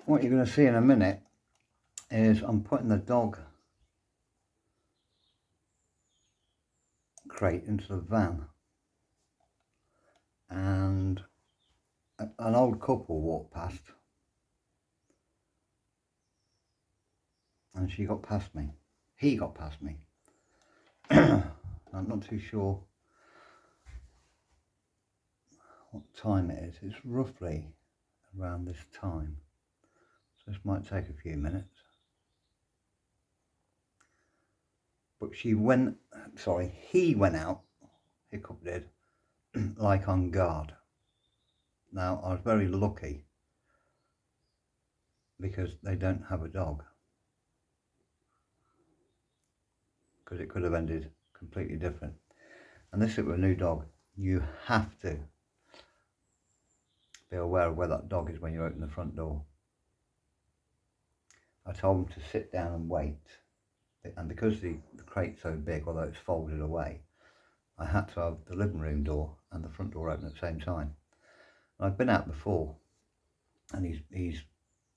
What you're going to see in a minute is I'm putting the dog crate into the van, and an old couple walked past and she got past me. He got past me. I'm not too sure what time it is. It's roughly around this time, so this might take a few minutes. But he went out, Hiccup did, like on guard. Now, I was very lucky because they don't have a dog, because it could have ended completely different. And this is a new dog. You have to be aware of where that dog is when you open the front door. I told him to sit down and wait, and because the crate's so big, although it's folded away, I had to have the living room door and the front door open at the same time. And I've been out before, and he's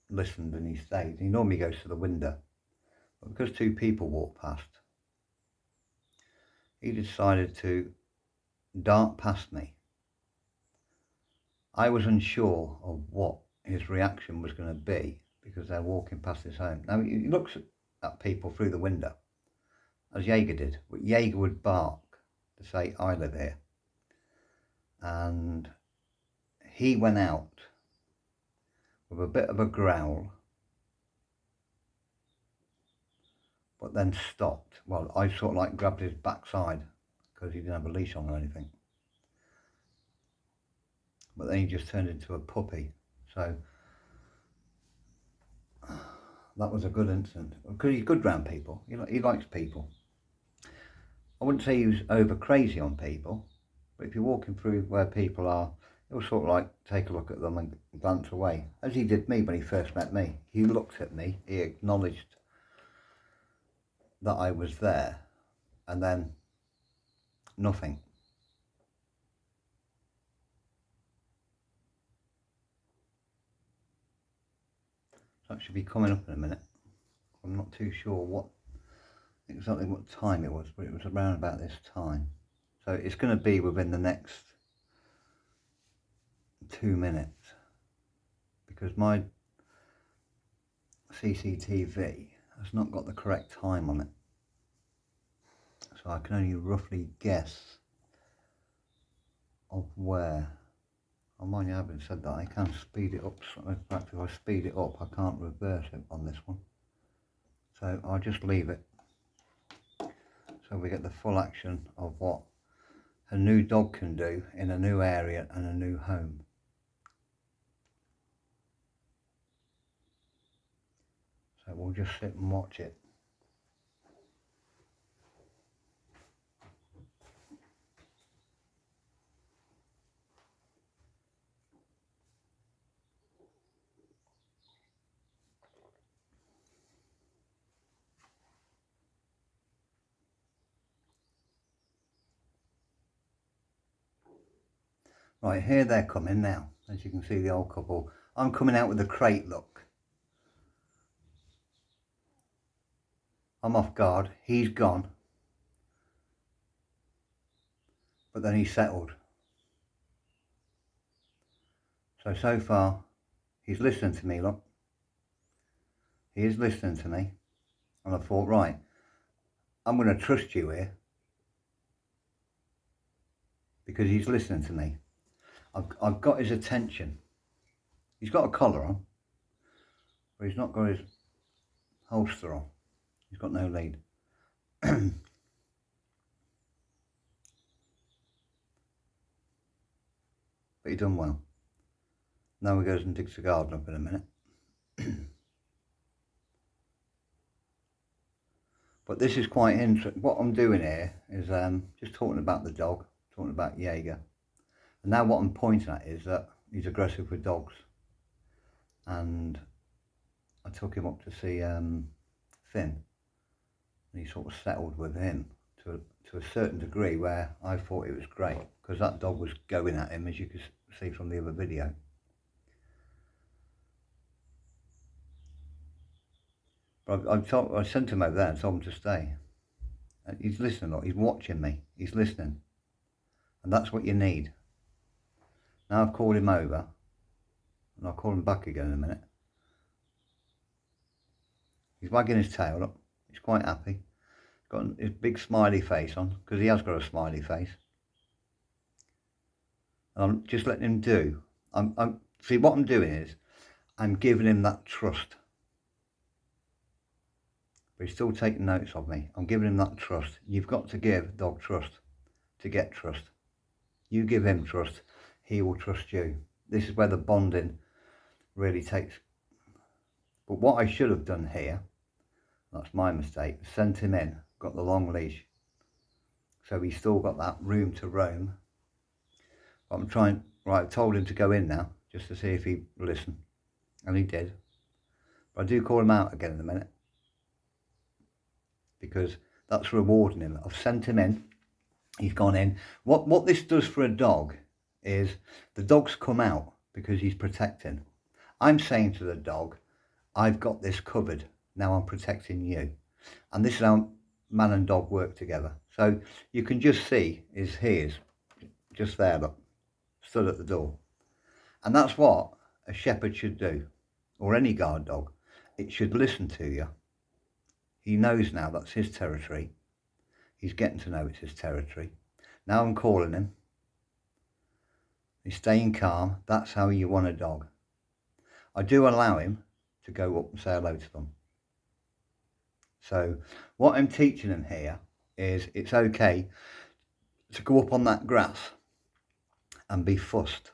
listened and he stayed. He normally goes to the window, but because two people walked past, he decided to dart past me. I was unsure of what his reaction was going to be because they're walking past his home. Now, he looks at people through the window, as Jaeger did, but Jaeger would bark to say, I live here. And he went out with a bit of a growl, but then stopped. Well, I sort of like grabbed his backside because he didn't have a leash on or anything. But then he just turned into a puppy. So that was a good incident, because he's good round people. He likes people. I wouldn't say he was over crazy on people, but if you're walking through where people are, he'll sort of like take a look at them and glance away, as he did me when he first met me. He looked at me, he acknowledged that I was there, and then nothing. So that should be coming up in a minute. I'm not too sure exactly what time it was, but it was around about this time. So it's going to be within the next 2 minutes, because my CCTV has not got the correct time on it. So I can only roughly guess of where. Oh, mind you, having said that, I can speed it up. In fact, if I speed it up, I can't reverse it on this one. So I'll just leave it, so we get the full action of what a new dog can do in a new area and a new home. So we'll just sit and watch it. Right, here they're coming now. As you can see, the old couple. I'm coming out with a crate look. I'm off guard. He's gone. But then he settled. So far, he's listening to me, look. He is listening to me. And I thought, right, I'm going to trust you here, because he's listening to me. I've got his attention. He's got a collar on, but he's not got his holster on. He's got no lead. But he done well. Now he goes and digs the garden up in a minute. But this is quite interesting. What I'm doing here is just talking about the dog, talking about Jaeger. And now what I'm pointing at is that he's aggressive with dogs. And I took him up to see Finn, and he sort of settled with him to a certain degree, where I thought it was great, because that dog was going at him, as you could see from the other video. But I sent him over there and told him to stay. And he's listening, look, he's watching me, he's listening. And that's what you need. Now I've called him over, and I'll call him back again in a minute. He's wagging his tail up, he's quite happy. Got his big smiley face on, because he has got a smiley face. And I'm just letting him do. See, what I'm doing is, I'm giving him that trust. But he's still taking notes of me. I'm giving him that trust. You've got to give dog trust to get trust. You give him trust, he will trust you. This is where the bonding really takes. But what I should have done here, that's my mistake, sent him in, got the long leash. So he's still got that room to roam. But I'm trying, right, I've told him to go in now, just to see if he'd listen. And he did. But I do call him out again in a minute, because that's rewarding him. I've sent him in, he's gone in. What this does for a dog is the dog's come out because he's protecting. I'm saying to the dog, I've got this covered, now I'm protecting you. And this is how man and dog work together. So you can just see he is just there, look, stood at the door. And that's what a shepherd should do, or any guard dog. It should listen to you. He knows now that's his territory. He's getting to know it's his territory. Now I'm calling him. He's staying calm. That's how you want a dog. I do allow him to go up and say hello to them. So what I'm teaching him here is it's okay to go up on that grass and be fussed.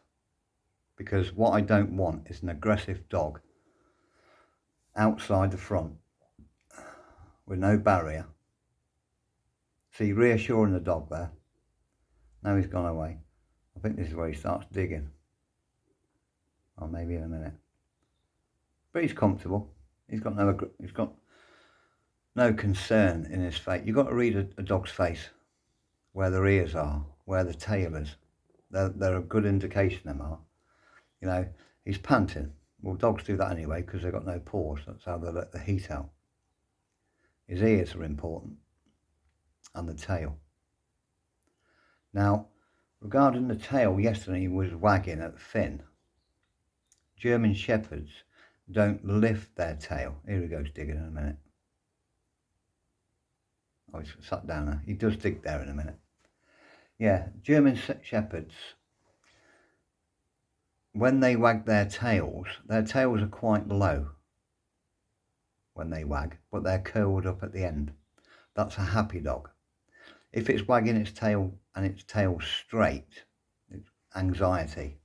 Because what I don't want is an aggressive dog outside the front with no barrier. See, reassuring the dog there. Now he's gone away. I think this is where he starts digging. Or maybe in a minute. But he's comfortable. He's got no concern in his face. You've got to read a dog's face, where their ears are, where the tail is. They're a good indication, them are. You know, he's panting. Well, dogs do that anyway because they've got no pores. That's how they let the heat out. His ears are important, and the tail. Now, regarding the tail, yesterday he was wagging at Finn. German Shepherds don't lift their tail. Here he goes digging in a minute. Oh, he's sat down now. He does dig there in a minute. Yeah, German Shepherds, when they wag their tails are quite low when they wag, but they're curled up at the end. That's a happy dog. If it's wagging its tail and its tail straight, it's anxiety.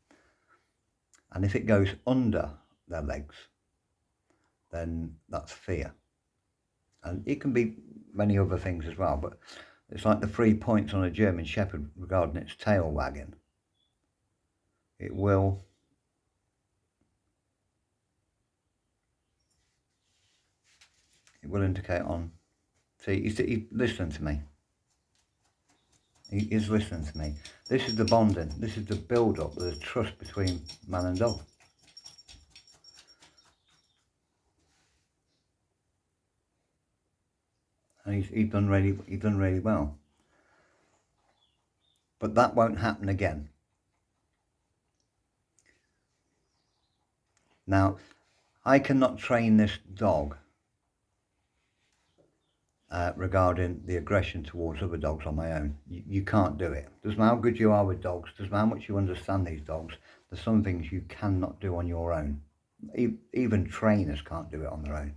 And if it goes under their legs, then that's fear. And it can be many other things as well, but it's like the 3 points on a German Shepherd regarding its tail wagging. It will indicate on. See, he's listening to me. He is listening to me. This is the bonding. This is the build-up, the trust between man and dog. And he's done really well. But that won't happen again. Now, I cannot train this dog regarding the aggression towards other dogs on my own. You can't do it. Doesn't matter how good you are with dogs, doesn't matter how much you understand these dogs, there's some things you cannot do on your own. Even trainers can't do it on their own,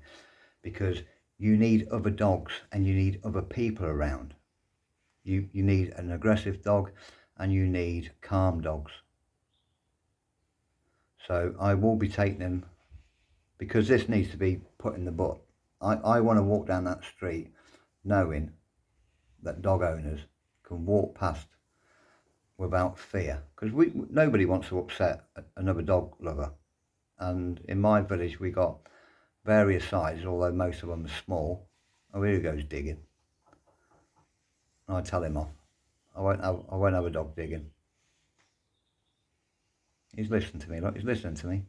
because you need other dogs and you need other people around. You need an aggressive dog and you need calm dogs. So I will be taking him, because this needs to be put in the book. I want to walk down that street knowing that dog owners can walk past without fear, because nobody wants to upset another dog lover. And in my village we got various sizes, although most of them are small. Oh, here he goes digging. And I tell him off. I won't have a dog digging. He's listening to me. Look, he's listening to me.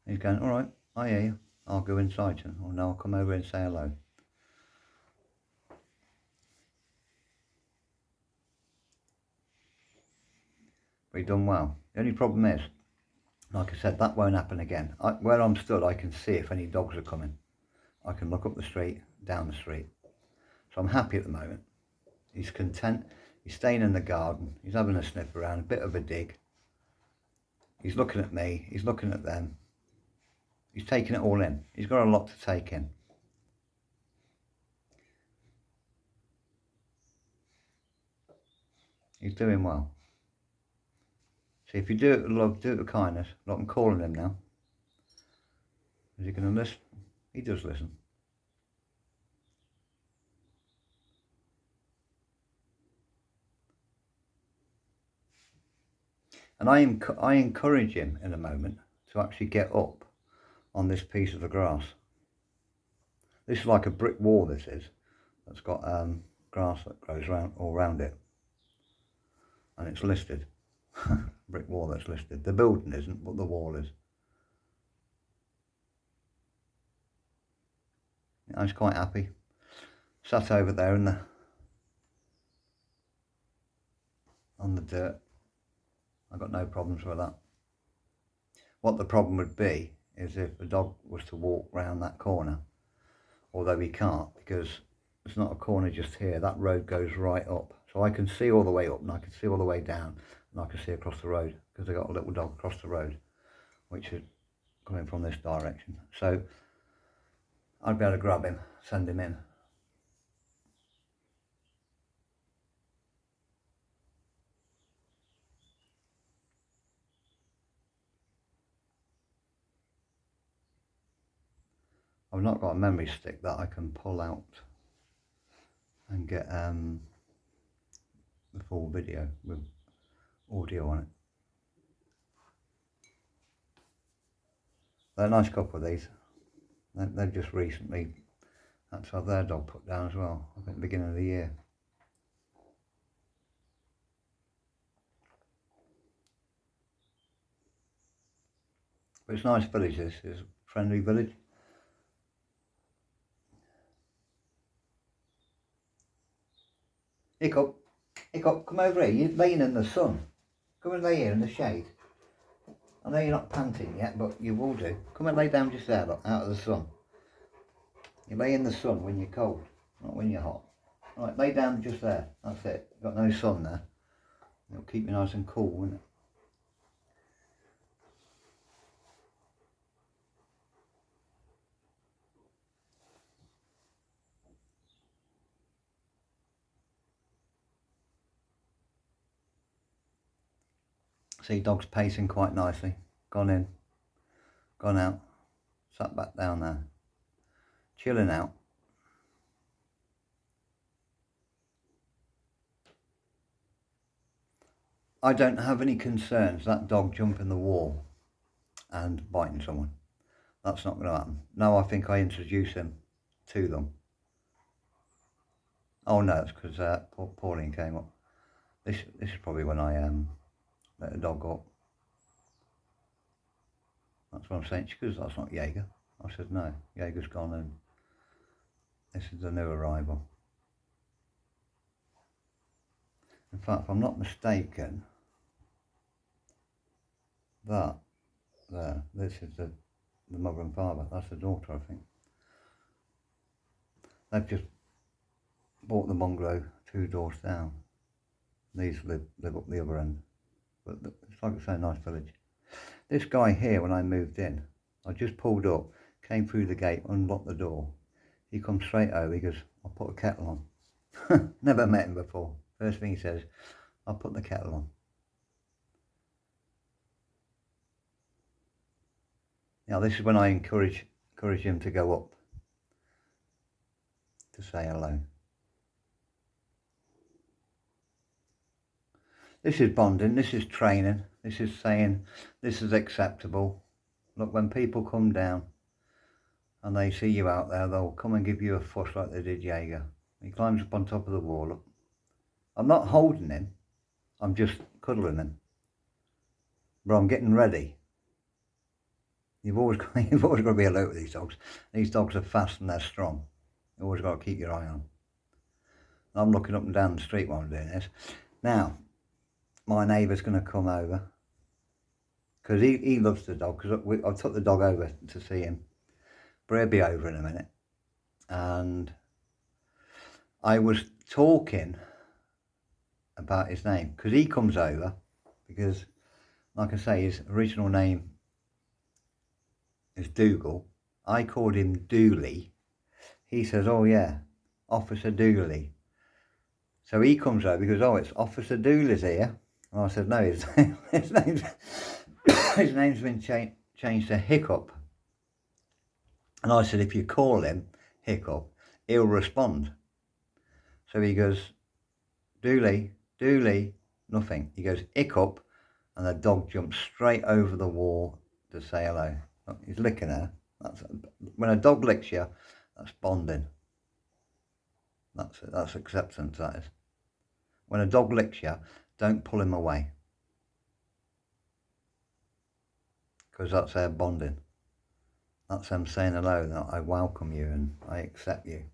He's going, all right, I hear you. I'll go inside you, or no, I'll come over and say hello. But you've done well. The only problem is, like I said, that won't happen again. Where I'm stood, I can see if any dogs are coming. I can look up the street, down the street. So I'm happy at the moment. He's content. He's staying in the garden. He's having a sniff around, a bit of a dig. He's looking at me. He's looking at them. He's taking it all in. He's got a lot to take in. He's doing well. See, if you do it with love, do it with kindness. Look, I'm calling him now. Is he going to listen? He does listen. And I encourage him in a moment to actually get up on this piece of the grass. This is like a brick wall, this is. That's got grass that grows all around it. And it's listed. Brick wall that's listed. The building isn't, but the wall is. I was quite happy. Sat over there on the dirt. I've got no problems with that. What the problem would be is if a dog was to walk round that corner, although he can't, because it's not a corner just here. That road goes right up. So I can see all the way up and I can see all the way down and I can see across the road because I've got a little dog across the road, which is coming from this direction. So I'd be able to grab him, send him in. I've not got a memory stick that I can pull out and get the full video with audio on it. They're a nice couple of these. They've just recently had to have their dog put down as well, I think the beginning of the year. But it's a nice village, this is a friendly village. Hiccup, Hiccup, come over here. You're laying in the sun. Come and lay here in the shade. I know you're not panting yet, but you will do. Come and lay down just there, look, out of the sun. You lay in the sun when you're cold, not when you're hot. Right, lay down just there. That's it. Got no sun there. It'll keep you nice and cool, won't it? See, dog's pacing quite nicely. Gone in, gone out, sat back down there, chilling out. I don't have any concerns that dog jumping the wall and biting someone. That's not going to happen. No, I think I introduce him to them. Oh no, it's because Pauline came up. This is probably when I let the dog go up. That's what I'm saying. She goes, that's not Jaeger. I said, no, Jaeger's gone and this is the new arrival. In fact, if I'm not mistaken, that there, this is the mother and father. That's the daughter, I think. They've just bought the bungalow 2 doors down. These live up the other end. But it's like I say, a nice village. This guy here, when I moved in, I just pulled up, came through the gate, unlocked the door. He comes straight over, he goes, I'll put a kettle on. Never met him before. First thing he says, I'll put the kettle on. Now this is when I encourage him to go up to say hello. This is bonding, this is training, this is saying this is acceptable. Look, when people come down and they see you out there, they'll come and give you a fuss like they did Jaeger. He climbs up on top of the wall. Look. I'm not holding him, I'm just cuddling him. But I'm getting ready. You've always got to be alert with these dogs. These dogs are fast and they're strong. You've always got to keep your eye on them. I'm looking up and down the street while I'm doing this. Now, my neighbour's going to come over because he loves the dog. Because I took the dog over to see him, but he'll be over in a minute. And I was talking about his name because he comes over because, like I say, his original name is Dougal. I called him Dooley. He says, "Oh yeah, Officer Dooley." So he comes over because, "Oh, it's Officer Dooley's here." And I said, "No, his name's his name's been changed to Hiccup." And I said, "If you call him Hiccup, he'll respond." So he goes, "Dooley, Dooley," nothing. He goes, "Hiccup," and the dog jumps straight over the wall to say hello. Look, he's licking her. When a dog licks you, that's bonding. That's acceptance, that is. When a dog licks you, don't pull him away. Because that's their bonding. That's them saying hello, that I welcome you and I accept you.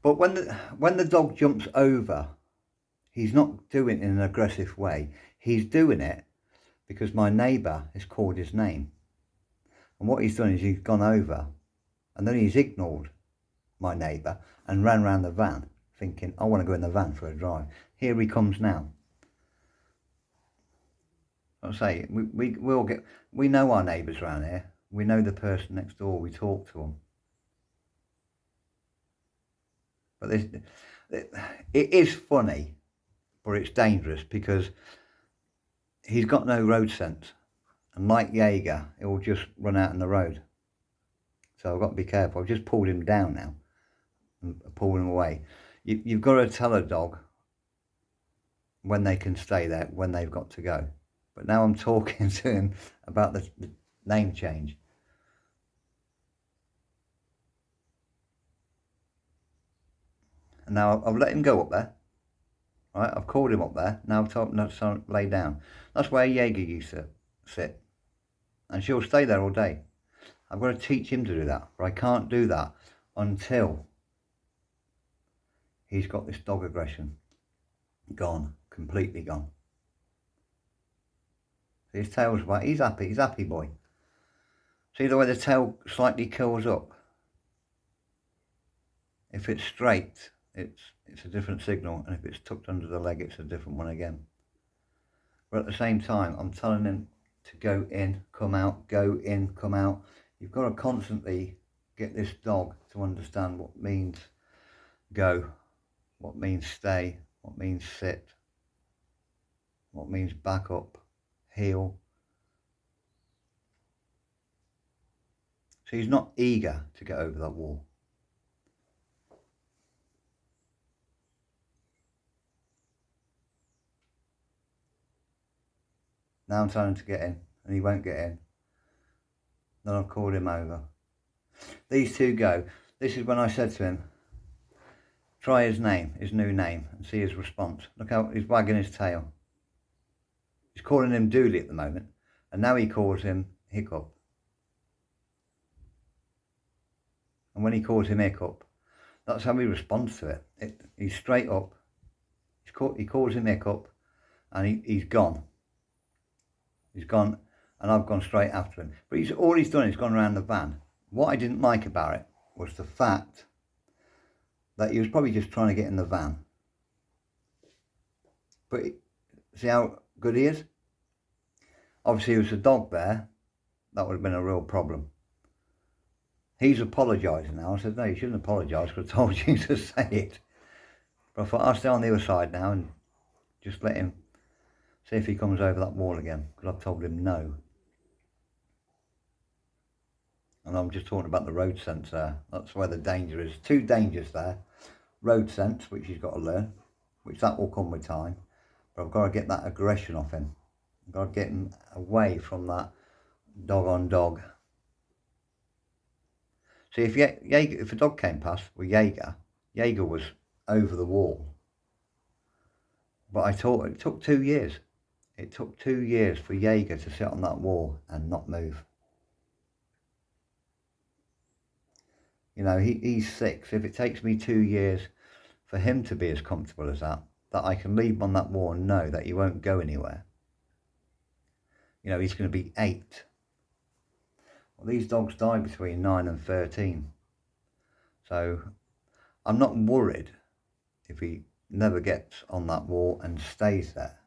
But when the dog jumps over, he's not doing it in an aggressive way. He's doing it because my neighbour has called his name. And what he's done is he's gone over and then he's ignored my neighbour and ran round the van thinking, I want to go in the van for a drive. Here he comes now. I say, we know our neighbours around here. We know the person next door. We talk to them. But it is funny, but it's dangerous because he's got no road sense. And like Jaeger, he'll just run out on the road. So I've got to be careful. I've just pulled him down now and pulled him away. You've got to tell a dog when they can stay there, when they've got to go. But now I'm talking to him about the name change. And now I've let him go up there. Right, I've called him up there. Now I've told him to lay down. That's where Jaeger used to sit. And she'll stay there all day. I've got to teach him to do that. But I can't do that until he's got this dog aggression gone, completely gone. His tail's white. He's happy boy. See the way the tail slightly curls up? If it's straight, it's a different signal, and if it's tucked under the leg, it's a different one again. But at the same time, I'm telling him to go in, come out, go in, come out. You've got to constantly get this dog to understand what means go, what means stay, what means sit, what means back up, heel. So he's not eager to get over that wall. Now I'm telling him to get in, and he won't get in. Then I've called him over. These two go. This is when I said to him, try his name, his new name, and see his response. Look how he's wagging his tail. He's calling him Dooley at the moment, and now he calls him Hiccup. And when he calls him Hiccup, that's how he responds to it. He's straight up. He calls him Hiccup, and he's gone. He's gone, and I've gone straight after him. But all he's done is gone around the van. What I didn't like about it was the fact that he was probably just trying to get in the van. But see how good he is? Obviously, if there was a dog there, that would have been a real problem. He's apologising now. I said, no, you shouldn't apologise because I told you to say it. But I thought, I'll stay on the other side now and just let him see if he comes over that wall again, because I've told him no. And I'm just talking about the road sense there. That's where the danger is. Two dangers there. Road sense, which he's got to learn, which that will come with time. But I've got to get that aggression off him. I've got to get him away from that dog on dog. See, if a dog came past with Jaeger was over the wall. But it took 2 years. It took 2 years for Jaeger to sit on that wall and not move. You know, he's 6. If it takes me 2 years for him to be as comfortable as that I can leave him on that wall and know that he won't go anywhere. You know, he's going to be 8. Well, these dogs die between 9 and 13. So I'm not worried if he never gets on that wall and stays there.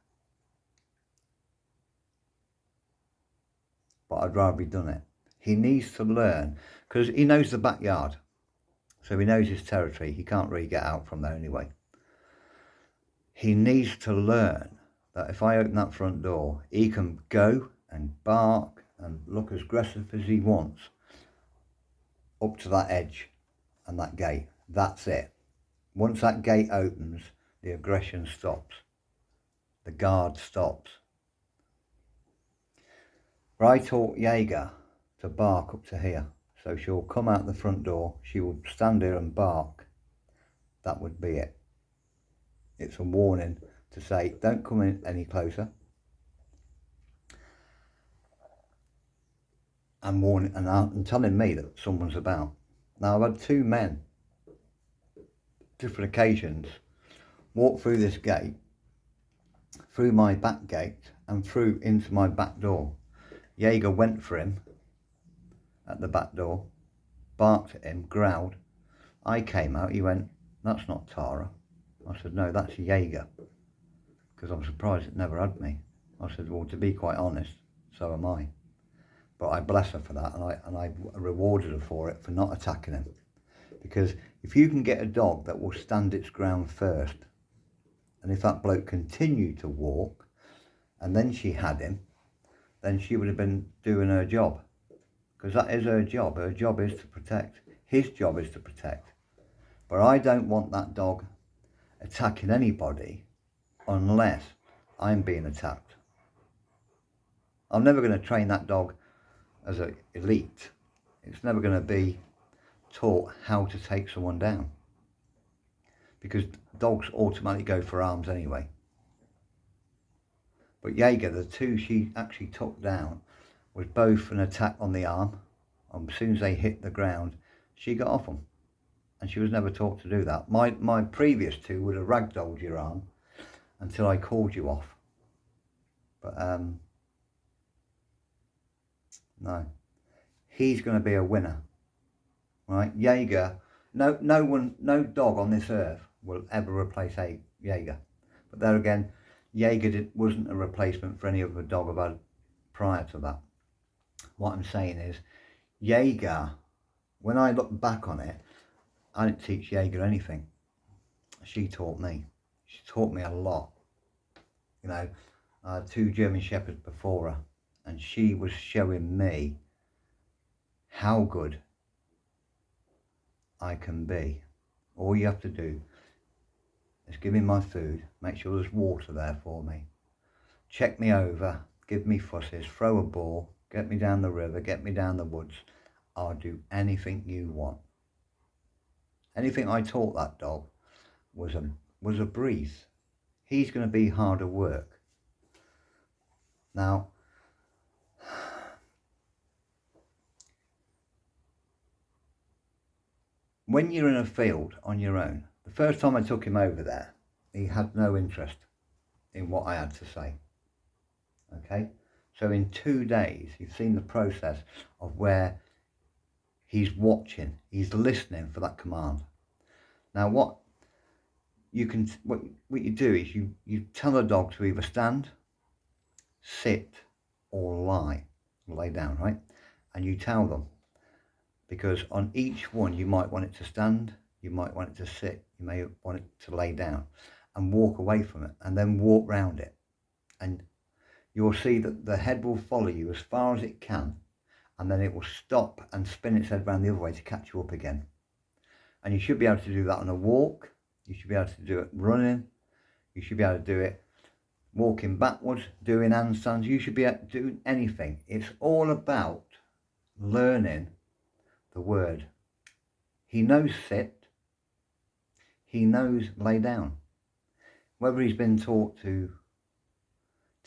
But I'd rather he'd done it. He needs to learn, because he knows the backyard. So he knows his territory. He can't really get out from there anyway. He needs to learn that if I open that front door, he can go and bark and look as aggressive as he wants up to that edge and that gate. That's it. Once that gate opens, the aggression stops. The guard stops. But I taught Jaeger to bark up to here. So she'll come out the front door, she will stand here and bark. That would be it. It's a warning to say, don't come in any closer. And warning and telling me that someone's about. Now I've had 2 men, different occasions, walk through this gate, through my back gate and through into my back door. Jaeger went for him at the back door, barked at him, growled. I came out, he went, that's not Tara. I said, no, that's Jaeger, because I'm surprised it never had me. I said, well, to be quite honest, so am I. But I bless her for that, and I rewarded her for it, for not attacking him. Because if you can get a dog that will stand its ground first, and if that bloke continued to walk, and then she had him, then she would have been doing her job. Because that is her job. Her job is to protect. His job is to protect. But I don't want that dog attacking anybody unless I'm being attacked. I'm never going to train that dog as an elite. It's never going to be taught how to take someone down, because dogs automatically go for arms anyway. But Jaeger, the 2 she actually took down, was both an attack on the arm. As soon as they hit the ground, she got off them, and she was never taught to do that. My previous 2 would have ragdolled your arm until I called you off. But no, he's going to be a winner, right? Jaeger, no dog on this earth will ever replace Jaeger. But there again, Jaeger wasn't a replacement for any other dog I've had prior to that. What I'm saying is, Jaeger, when I look back on it, I didn't teach Jaeger anything. She taught me. She taught me a lot. You know, I had 2 German Shepherds before her, and she was showing me how good I can be. All you have to do is give me my food, make sure there's water there for me, check me over, give me fusses, throw a ball, get me down the river, get me down the woods. I'll do anything you want. Anything I taught that dog was a breeze. He's going to be harder work. Now, when you're in a field on your own, the first time I took him over there, he had no interest in what I had to say. Okay? So in 2 days, you've seen the process of where he's watching, he's listening for that command. Now what you do is you tell a dog to either stand, sit, or lay down, right? And you tell them, because on each one you might want it to stand, you might want it to sit, you may want it to lay down, and walk away from it, and then walk round it, and you'll see that the head will follow you as far as it can, and then it will stop and spin its head round the other way to catch you up again. And you should be able to do that on a walk, you should be able to do it running, you should be able to do it walking backwards, doing handstands, you should be able to do anything. It's all about learning the word. He knows sit, he knows lay down. Whether he's been taught to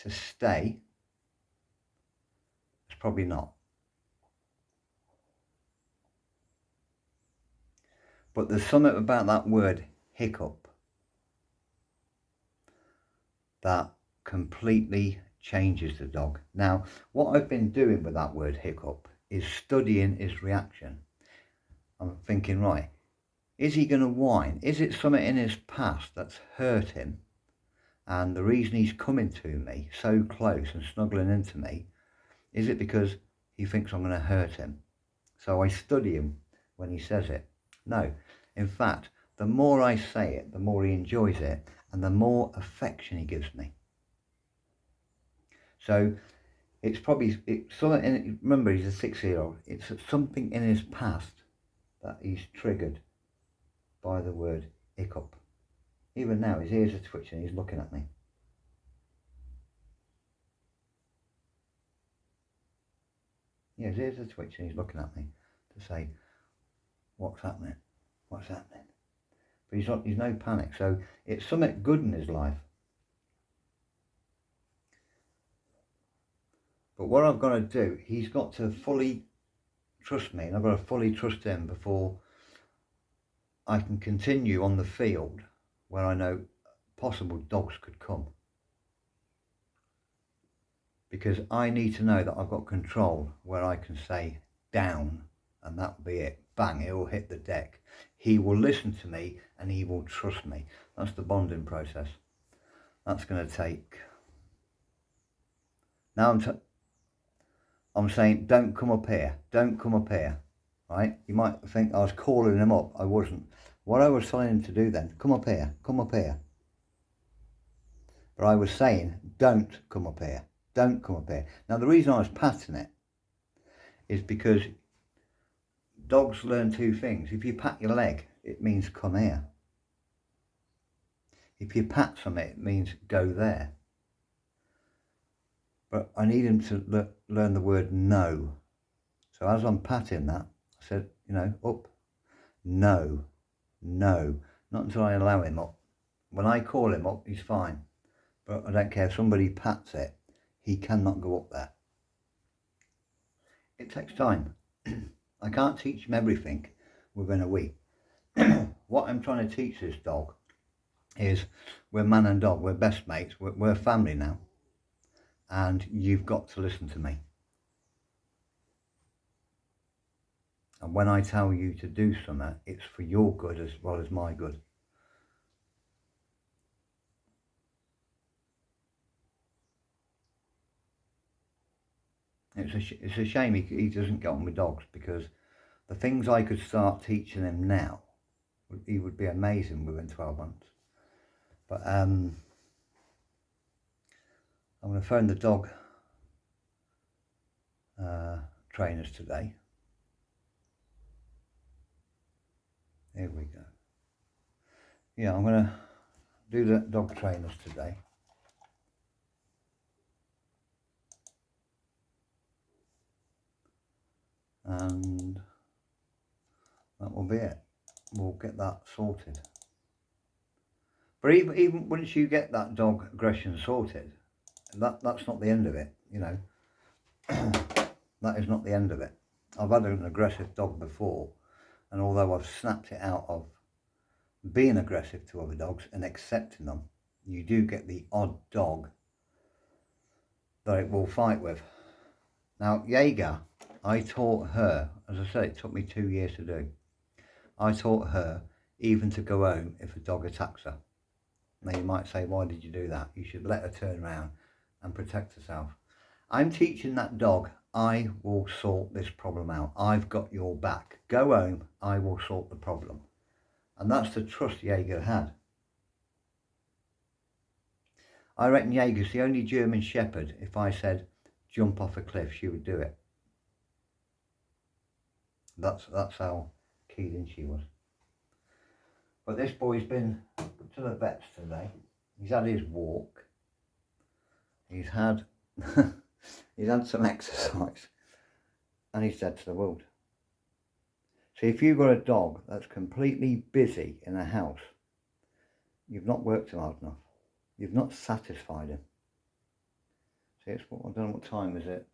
stay, it's probably not. But there's something about that word hiccup that completely changes the dog. Now, what I've been doing with that word hiccup is studying his reaction. I'm thinking, right, is he going to whine? Is it something in his past that's hurt him? And the reason he's coming to me so close and snuggling into me, is it because he thinks I'm going to hurt him? So I study him when he says it. No, in fact, the more I say it, the more he enjoys it, and the more affection he gives me. So it's probably something in, remember, he's a 6-year-old. It's something in his past that he's triggered by the word hiccup. Even now, his ears are twitching. He's looking at me. Yeah, his ears are twitching. He's looking at me to say, "What's happening? What's happening?" But he's no panic. So it's something good in his life. But what I've got to do, he's got to fully trust me, and I've got to fully trust him before I can continue on the field where I know possible dogs could come. Because I need to know that I've got control where I can say down, and that'll be it. Bang, it will hit the deck. He will listen to me and he will trust me. That's the bonding process. That's going to take... Now I'm saying, don't come up here. Don't come up here. Right? You might think I was calling him up. I wasn't. What I was telling him to do then, come up here. Come up here. But I was saying, don't come up here. Don't come up here. Now, the reason I was patting it is because dogs learn two things. If you pat your leg, it means come here. If you pat something, it means go there. But I need him to learn the word no. So as I'm patting that, I said, you know, up, no, no. Not until I allow him up. When I call him up, he's fine. But I don't care if somebody pats it, he cannot go up there. It takes time. I can't teach him everything within a week. What I'm trying to teach this dog is we're man and dog, we're best mates, we're family now. And you've got to listen to me. And when I tell you to do something, it's for your good as well as my good. It's a shame he doesn't get on with dogs, because the things I could start teaching him now, he would be amazing within 12 months. But I'm going to phone the dog trainers today. Here we go. Yeah, I'm going to do the dog trainers today. And that will be it. We'll get that sorted. But even once you get that dog aggression sorted, that's not the end of it, you know. That is not the end of it. I've had an aggressive dog before, and although I've snapped it out of being aggressive to other dogs and accepting them, you do get the odd dog that it will fight with. Now, Jaeger, I taught her, as I said, it took me 2 years to do. I taught her even to go home if a dog attacks her. Now you might say, why did you do that? You should let her turn around and protect herself. I'm teaching that dog, I will sort this problem out. I've got your back. Go home, I will sort the problem. And that's the trust Jaeger had. I reckon Jaeger's the only German Shepherd, if I said, jump off a cliff, she would do it. That's how keyed in she was. But this boy's been to the vets today. He's had his walk. He's had he's had some exercise, and he's dead to the world. So if you've got a dog that's completely busy in a house, you've not worked him hard enough. you've not satisfied him. See, it's what, I don't know what time is it.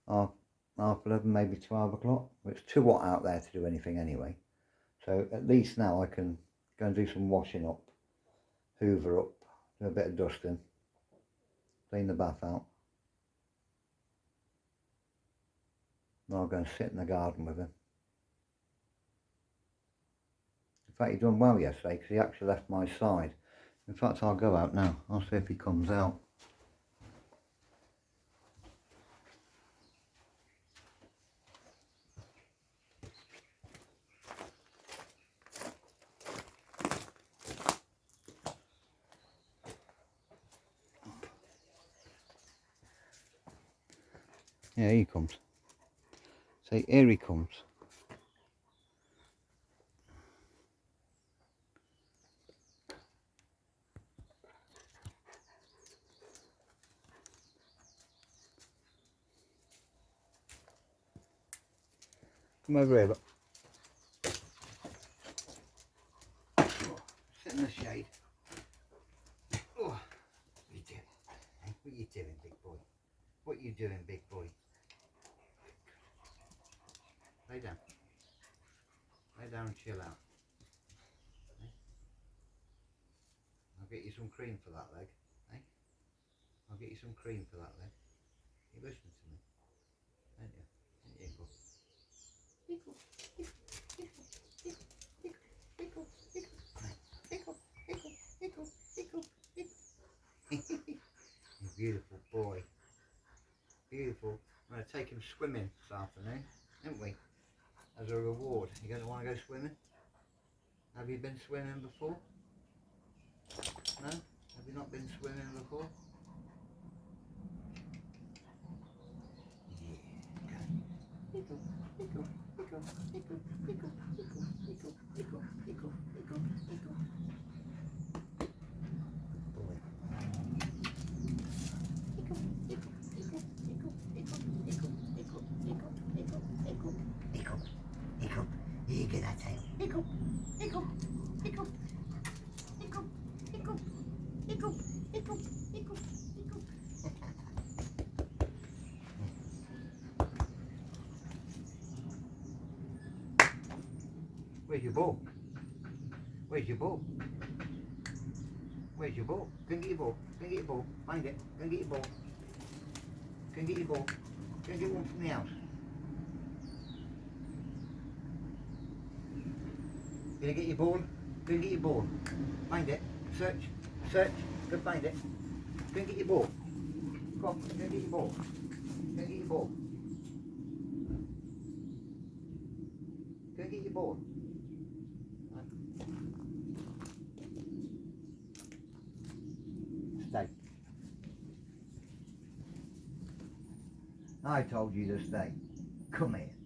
Half 11, maybe 12 o'clock. It's too hot out there to do anything anyway. So at least now I can go and do some washing up, hoover up, do a bit of dusting, clean the bath out. Then I'll go and sit in the garden with him. In fact, he done well yesterday because he actually left my side. In fact, I'll go out now. I'll see if he comes out. Yeah, here he comes. See, here he comes. Come over here, look. Sit in the shade. Oh, what are you doing? Hey, what are you doing, big boy? What are you doing, big boy? Lay down. Lay down and chill out. Hey? I'll get you some cream for that leg. Hey? I'll get you some cream for that leg. You listen to me, don't you? Here you go. Beautiful boy. Beautiful. I'm going to take him swimming this afternoon, aren't we? As a reward. You going to want to go swimming? Have you been swimming before? No? Have you not been swimming before? Hiccup, here you get that tail. Hiccup, hiccup, hiccup, hiccup, hiccup, hiccup, hiccup, hiccup, hiccup. Where's your ball? Where's your ball? Where's your ball? Go and get your ball. Go and get your ball. Find it. Go and get your ball. Go and get your ball. Go and get one from the house. Gonna get your ball? Go and get your ball. Find it. Search. Search. Go find it. Go and get your ball. Come on. Go and get your ball. Go and get your ball. Go and get your ball. Stay. I told you to stay. Come here.